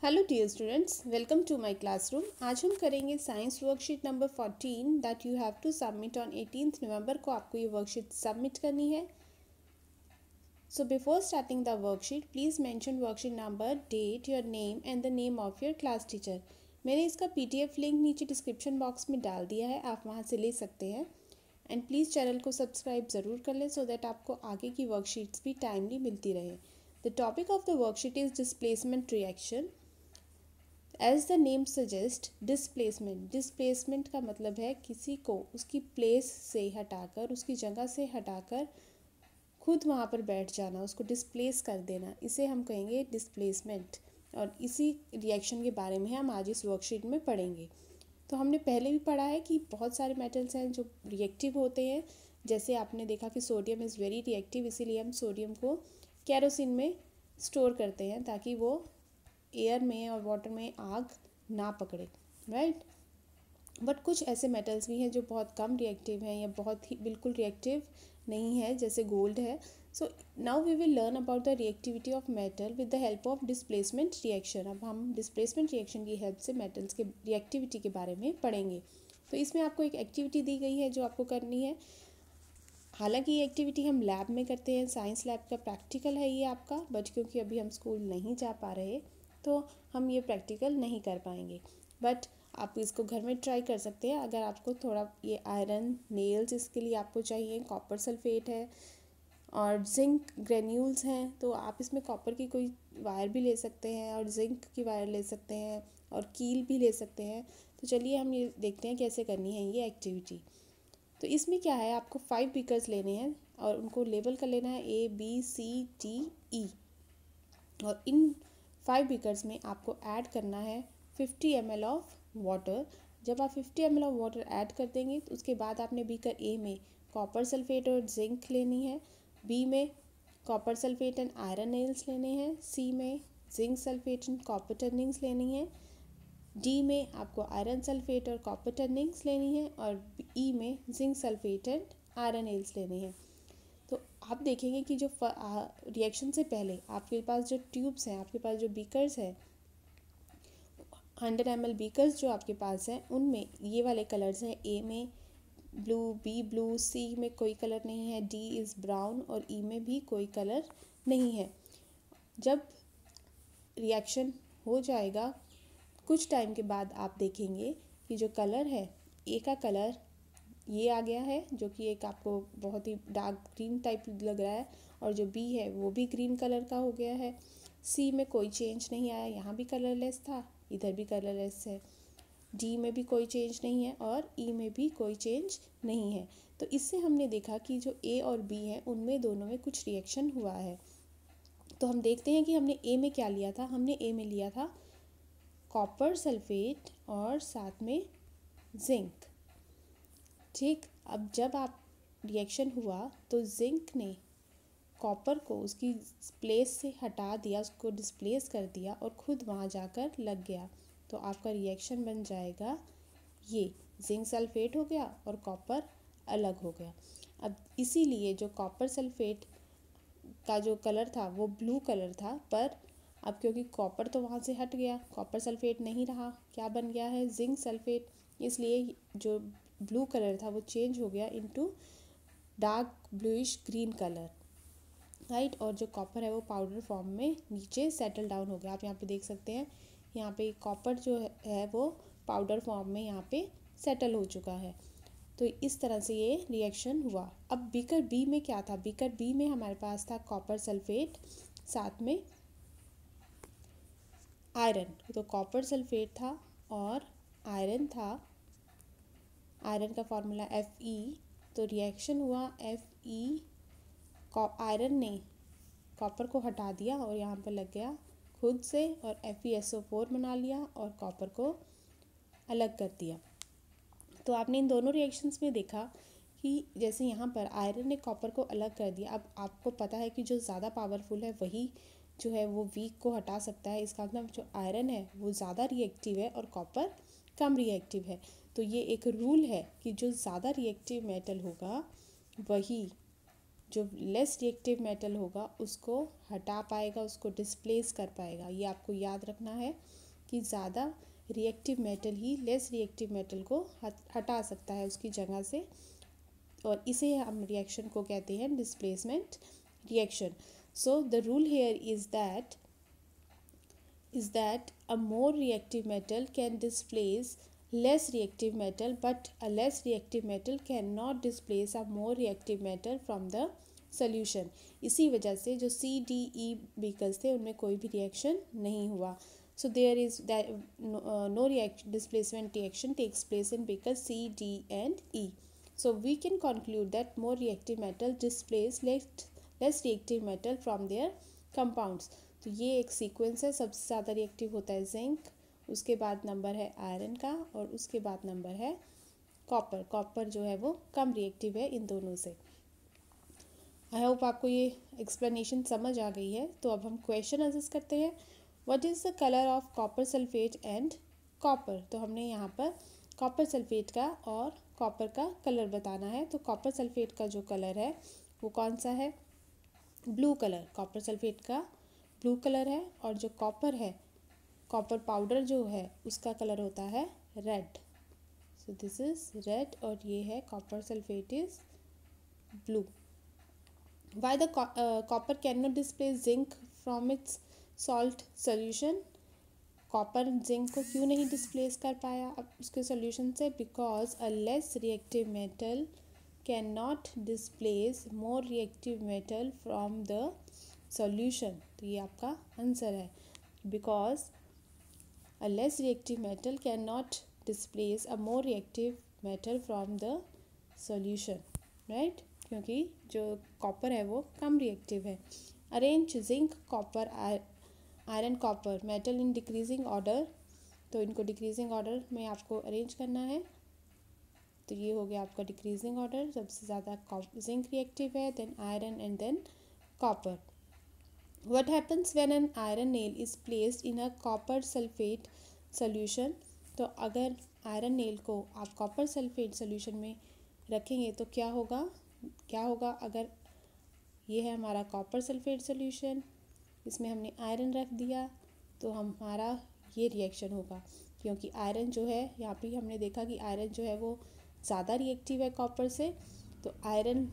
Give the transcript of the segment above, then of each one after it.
Hello dear students, welcome to my classroom. आज हम करेंगे science worksheet number 14 that you have to submit on 18th November को। आपको ये वर्कशीट सबमिट करनी है। So before starting the worksheet please mention worksheet number, date, your name and the name of your class teacher. मैंने इसका पीडीएफ लिंक नीचे डिस्क्रिप्शन बॉक्स में डाल दिया है, आप वहाँ से ले सकते हैं। एंड प्लीज़ चैनल को सब्सक्राइब ज़रूर कर लें सो दैट आपको आगे की वर्कशीट्स भी टाइमली मिलती रहे। The topic of the worksheet is displacement reaction. As the name suggest, displacement का मतलब है किसी को उसकी प्लेस से हटाकर, उसकी जगह से हटाकर खुद वहाँ पर बैठ जाना, उसको डिस्प्लेस कर देना, इसे हम कहेंगे डिस्प्लेसमेंट। और इसी रिएक्शन के बारे में हम आज इस वर्कशीट में पढ़ेंगे। तो हमने पहले भी पढ़ा है कि बहुत सारे मेटल्स हैं जो रिएक्टिव होते हैं। जैसे आपने देखा कि सोडियम इज़ वेरी रिएक्टिव, इसीलिए हम सोडियम को केरोसिन में स्टोर करते हैं ताकि वो एयर में और वाटर में आग ना पकड़े, राइट। बट कुछ ऐसे मेटल्स भी हैं जो बहुत कम रिएक्टिव हैं या बहुत ही बिल्कुल रिएक्टिव नहीं है, जैसे गोल्ड है। So now we will learn about the reactivity of metal with the help of displacement reaction. अब हम डिस्प्लेसमेंट रिएक्शन की हेल्प से मेटल्स के रिएक्टिविटी के बारे में पढ़ेंगे। तो इसमें आपको एक एक्टिविटी दी गई है जो आपको करनी है। हालांकि ये एक्टिविटी हम लैब में करते हैं, साइंस लैब का प्रैक्टिकल है ये आपका, बट क्योंकि अभी हम स्कूल नहीं जा पा रहे तो हम ये प्रैक्टिकल नहीं कर पाएंगे। बट आप इसको घर में ट्राई कर सकते हैं। अगर आपको थोड़ा ये आयरन नेल्स इसके लिए आपको चाहिए, कॉपर सल्फेट है और जिंक ग्रेन्यूल्स हैं, तो आप इसमें कॉपर की कोई वायर भी ले सकते हैं और जिंक की वायर ले सकते हैं और कील भी ले सकते हैं। तो चलिए हम ये देखते हैं कैसे करनी है ये एक्टिविटी। तो इसमें क्या है, आपको 5 बीकर्स लेने हैं और उनको लेबल कर लेना है ABCDE। और इन 5 बीकर्स में आपको ऐड करना है 50 ml ऑफ वाटर। जब आप 50 ml ऑफ वाटर ऐड कर देंगे तो उसके बाद आपने बीकर ए में कॉपर सल्फेट और जिंक लेनी है, बी में copper sulphate and iron nails लेने हैं, सी में zinc sulphate and copper turnings लेनी है, डी में आपको आयरन सल्फेट और कॉपर टर्निंग्स लेनी है और ई में zinc sulphate and iron nails लेने हैं। तो आप देखेंगे कि जो रिएक्शन से पहले आपके पास जो ट्यूब्स हैं, आपके पास जो बीकर्स हैं, 100 ml बीकर्स जो आपके पास हैं, उनमें ये वाले कलर्स हैं। ए में ब्लू, बी ब्लू, सी में कोई कलर नहीं है, डी इज़ ब्राउन और ई में भी कोई कलर नहीं है। जब रिएक्शन हो जाएगा कुछ टाइम के बाद आप देखेंगे कि जो कलर है, ए का कलर ये आ गया है जो कि एक आपको बहुत ही डार्क ग्रीन टाइप लग रहा है, और जो बी है वो भी ग्रीन कलर का हो गया है। सी में कोई चेंज नहीं आया, यहाँ भी कलरलेस था, इधर भी कलरलेस है। डी में भी कोई चेंज नहीं है और ई में भी कोई चेंज नहीं है। तो इससे हमने देखा कि जो ए और बी है उनमें दोनों में कुछ रिएक्शन हुआ है। तो हम देखते हैं कि हमने ए में क्या लिया था। हमने ए में लिया था कॉपर सल्फेट और साथ में जिंक, ठीक। अब जब आप रिएक्शन हुआ तो जिंक ने कॉपर को उसकी प्लेस से हटा दिया, उसको डिस्प्लेस कर दिया और खुद वहाँ जाकर लग गया। तो आपका रिएक्शन बन जाएगा ये, जिंक सल्फेट हो गया और कॉपर अलग हो गया। अब इसीलिए जो कॉपर सल्फेट का जो कलर था वो ब्लू कलर था, पर अब क्योंकि कॉपर तो वहाँ से हट गया, कॉपर सल्फेट नहीं रहा, क्या बन गया है, जिंक सल्फेट। इसलिए जो ब्लू कलर था वो चेंज हो गया into dark bluish green colour, right. और जो कॉपर है वो पाउडर फॉर्म में नीचे सेटल डाउन हो गया। आप यहाँ पे देख सकते हैं, यहाँ पे कॉपर जो है वो पाउडर फॉर्म में यहाँ पे सेटल हो चुका है। तो इस तरह से ये रिएक्शन हुआ। अब बीकर बी में क्या था, बीकर बी में हमारे पास था कॉपर सल्फेट साथ में आयरन। तो कॉपर सल्फेट था और आयरन था, आयरन का फॉर्मूला Fe। तो रिएक्शन हुआ Fe, आयरन ने कॉपर को हटा दिया और यहाँ पर लग गया खुद से और FeSO4 बना लिया और कॉपर को अलग कर दिया। तो आपने इन दोनों रिएक्शंस में देखा कि जैसे यहाँ पर आयरन ने कॉपर को अलग कर दिया। अब आपको पता है कि जो ज़्यादा पावरफुल है वही जो है वो वीक को हटा सकता है। इसका मतलब जो आयरन है वो ज़्यादा रिएक्टिव है और कॉपर कम रिएक्टिव है। तो ये एक रूल है कि जो ज़्यादा रिएक्टिव मेटल होगा वही जो लेस रिएक्टिव मेटल होगा उसको हटा पाएगा, उसको डिस्प्लेस कर पाएगा। ये आपको याद रखना है कि ज़्यादा रिएक्टिव मेटल ही लेस रिएक्टिव मेटल को हटा सकता है उसकी जगह से, और इसे हम रिएक्शन को कहते हैं displacement reaction. So the rule here is that a more reactive metal can displace less reactive metal, but a less reactive metal cannot displace a more reactive metal from the solution। इसी वजह से जो C, D, E beakers थे उनमें कोई भी reaction नहीं हुआ। So there is that no displacement reaction takes place in beakers C, D and E. So we can conclude that more reactive metal displace less reactive metal from their compounds। तो ये एक sequence है। सबसे ज़्यादा reactive होता है zinc, उसके बाद नंबर है आयरन का, और उसके बाद नंबर है कॉपर। कॉपर जो है वो कम रिएक्टिव है इन दोनों से। आई होप आपको ये एक्सप्लेनेशन समझ आ गई है। तो अब हम क्वेश्चन असेस करते हैं। What is the colour of copper sulphate and copper. तो हमने यहाँ पर कॉपर सल्फेट का और कॉपर का कलर बताना है। तो कॉपर सल्फेट का जो कलर है वो कौन सा है? Blue colour. कॉपर सल्फेट का ब्लू कलर है, और जो कॉपर है, कॉपर पाउडर जो है उसका कलर होता है red. So this is red, और ये है copper sulphate is blue. Why the copper can not displace zinc from its salt solution. Copper zinc को क्यों नहीं डिस्प्लेस कर पाया अब उसके सोल्यूशन से? Because a less reactive metal can not displace more reactive metal from the solution. तो ये आपका आंसर है, because a less reactive metal can not displace a more reactive metal from the solution, right? क्योंकि जो copper है वो कम reactive है। Arrange zinc copper iron copper metal in decreasing order. तो इनको डिक्रीजिंग ऑर्डर में आपको अरेंज करना है। तो ये हो गया आपका डिक्रीजिंग ऑर्डर। सबसे ज़्यादा जिंक रिएक्टिव है, then iron and then copper. What happens when an iron nail is placed in a copper sulfate solution? तो अगर आयरन नेल को आप कॉपर सल्फेट सोल्यूशन में रखेंगे तो क्या होगा अगर ये है हमारा कॉपर सल्फेट सोल्यूशन, इसमें हमने आयरन रख दिया, तो हमारा ये रिएक्शन होगा। क्योंकि आयरन जो है, यहाँ पे हमने देखा कि आयरन जो है वो ज़्यादा रिएक्टिव है कॉपर से, तो आयरन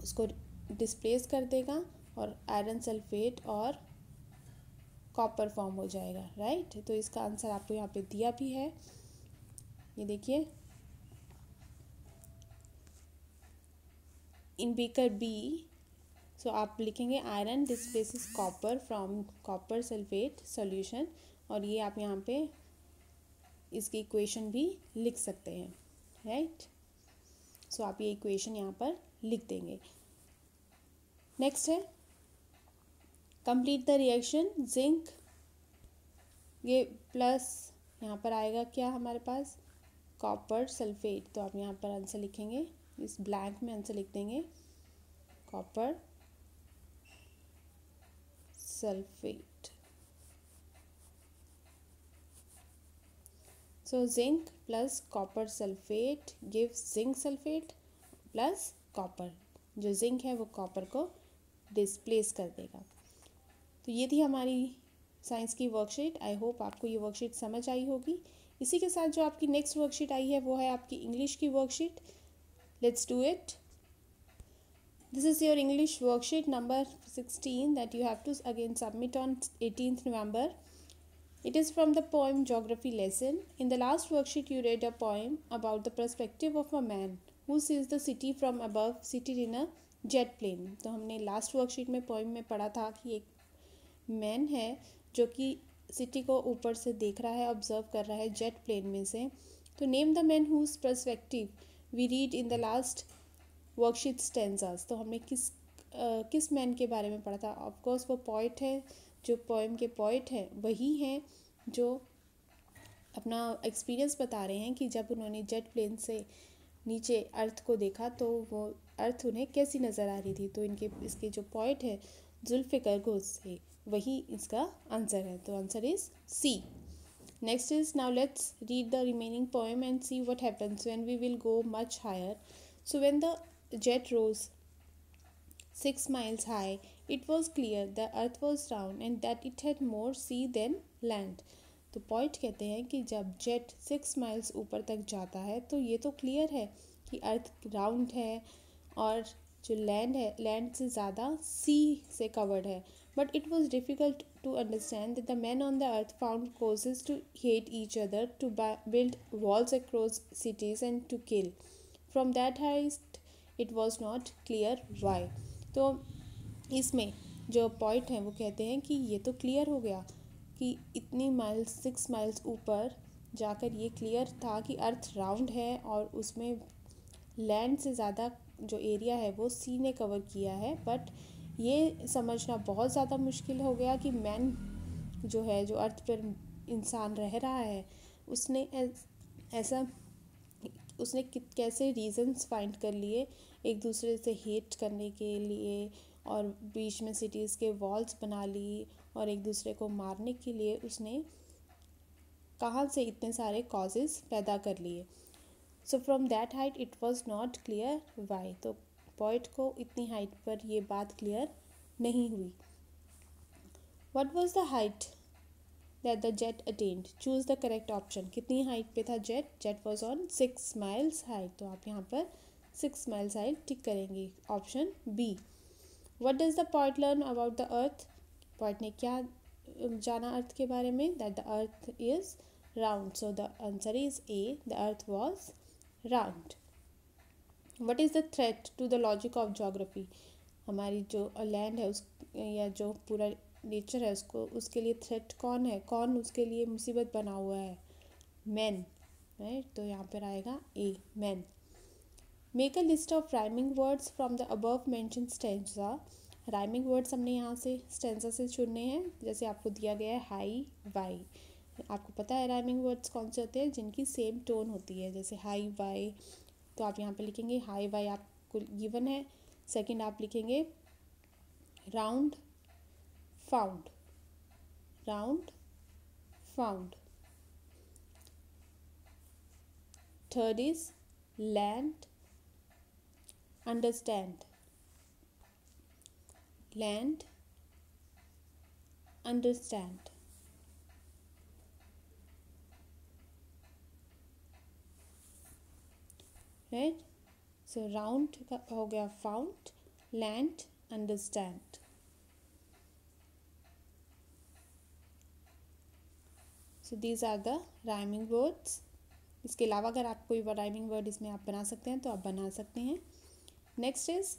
उसको डिस्प्लेस कर देगा और आयरन सल्फेट और कॉपर फॉर्म हो जाएगा, राइट? तो इसका आंसर आपको यहाँ पे दिया भी है, ये देखिए। इन बीकर बी, सो आप लिखेंगे iron displaces copper from copper sulphate solution, और ये आप यहाँ पे इसकी इक्वेशन भी लिख सकते हैं, राइट? सो आप ये इक्वेशन यहाँ पर लिख देंगे। नेक्स्ट है कंप्लीट द रिएक्शन। जिंक, ये प्लस यहाँ पर आएगा क्या हमारे पास? Copper sulphate. तो आप यहाँ पर आंसर लिखेंगे, इस ब्लैंक में आंसर लिख देंगे copper sulphate. So zinc plus copper sulphate gives zinc sulphate plus copper. जो जिंक है वो कॉपर को डिस्प्लेस कर देगा। तो ये थी हमारी साइंस की वर्कशीट। आई होप आपको ये वर्कशीट समझ आई होगी। इसी के साथ जो आपकी नेक्स्ट वर्कशीट आई है वो है आपकी इंग्लिश की worksheet. Let's do it. This is your English worksheet number 16 that you have to again submit on 18th November. It is from the poem Geography lesson. In the last worksheet you read a poem about the perspective of a man who sees the city from above seated in a jet plane. तो हमने last worksheet में poem में पढ़ा था कि एक man है जो कि सिटी को ऊपर से देख रहा है, ऑब्जर्व कर रहा है जेट प्लेन में से। तो name the man whose perspective we read in the last worksheet stanzas. तो हमने किस मैन के बारे में पढ़ा था? ऑफकोर्स वो पोइट है, जो पोएम के पोइट हैं वही हैं जो अपना एक्सपीरियंस बता रहे हैं कि जब उन्होंने जेट प्लेन से नीचे अर्थ को देखा तो वो अर्थ उन्हें कैसी नज़र आ रही थी। तो इसके जो पोइट है जुल्फ़िकर घोष, वही इसका आंसर है। तो answer is C. Next is now let's read the remaining poem and see what happens when we will go much higher. So when the jet rose 6 miles high, it was clear the earth was round and that it had more sea than land. तो point कहते हैं कि जब jet 6 miles ऊपर तक जाता है तो ये तो क्लियर है कि अर्थ राउंड है और जो लैंड है लैंड से ज़्यादा सी से कवर्ड है. But it was difficult to understand that the man on the earth found causes to hate each other, to build walls across cities and to kill. From that highest it was not clear why. तो इसमें जो point है वो कहते हैं कि ये तो क्लियर हो गया कि इतनी माइल्स 6 माइल्स ऊपर जाकर ये क्लियर था कि अर्थ राउंड है और उसमें लैंड से ज़्यादा जो एरिया है वो सी ने कवर किया है. बट ये समझना बहुत ज़्यादा मुश्किल हो गया कि मैन जो है, जो अर्थ पर इंसान रह रहा है, उसने ऐसा उसने कैसे रीजंस फाइंड कर लिए एक दूसरे से हेट करने के लिए और बीच में सिटीज़ के वॉल्स बना ली और एक दूसरे को मारने के लिए उसने कहाँ से इतने सारे कॉजेज़ पैदा कर लिए. So from that height it was not clear why. तो पॉइंट को इतनी हाइट पर ये बात क्लियर नहीं हुई. What was the height that the jet attained? Choose the correct option. कितनी हाइट पे था jet? Jet was on 6 miles height. तो आप यहाँ पर 6 माइल्स हाइट टिक करेंगे. Option B. What does the point learn about the earth? Point ने क्या जाना अर्थ के बारे में? That the earth is round. So the answer is A, the earth was round. What is the threat to the logic of geography? हमारी जो land है उस या जो पूरा नेचर है उसको, उसके लिए थ्रेट कौन है? कौन उसके लिए मुसीबत बना हुआ है? Man, right. तो यहाँ पर आएगा a, man. Make a list of rhyming words from the above mention stanza. Rhyming words हमने यहाँ से स्टेंजा से चुनने हैं. जैसे आपको दिया गया है हाई वाई. आपको पता है राइमिंग वर्ड्स कौन से होते हैं? जिनकी सेम टोन होती है. जैसे हाई वाई, तो आप यहाँ पे लिखेंगे हाई वाई आपको गिवन है. सेकंड आप लिखेंगे round found, round found. Third is land understand, land understand. Right. So round का हो गया found, land understand. So these are the rhyming words. इसके अलावा अगर आप कोई राइमिंग वर्ड इसमें आप बना सकते हैं तो आप बना सकते हैं. Next is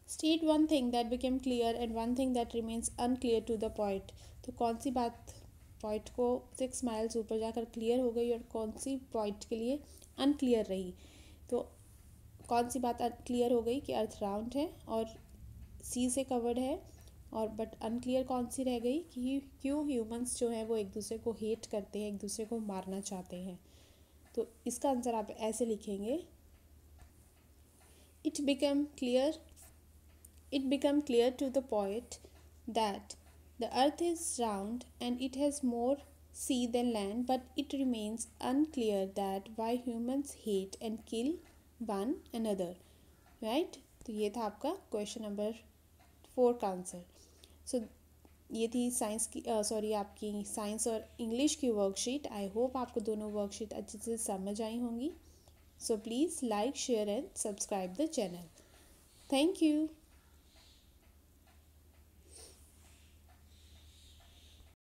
state one thing that became clear and one thing that remains unclear to the point. तो कौन सी बात पॉइंट को 6 माइल्स ऊपर जाकर क्लियर हो गई और कौन सी पॉइंट के लिए अनक्लियर रही? तो कौन सी बात क्लियर हो गई कि अर्थ राउंड है और सी से कवर्ड है, और बट अनक्लियर कौन सी रह गई कि क्यों ह्यूमंस जो हैं वो एक दूसरे को हेट करते हैं, एक दूसरे को मारना चाहते हैं. तो इसका आंसर आप ऐसे लिखेंगे. It become clear to the point that the earth is round and it has more sea than land, but it remains unclear that why humans hate and kill one another. Right? तो ये था आपका question number 4 का answer. सो ये थी science की आपकी science और इंग्लिश की वर्कशीट. आई होप आपको दोनों वर्कशीट अच्छे से समझ आई होंगी. So please like, share and subscribe the channel. Thank you.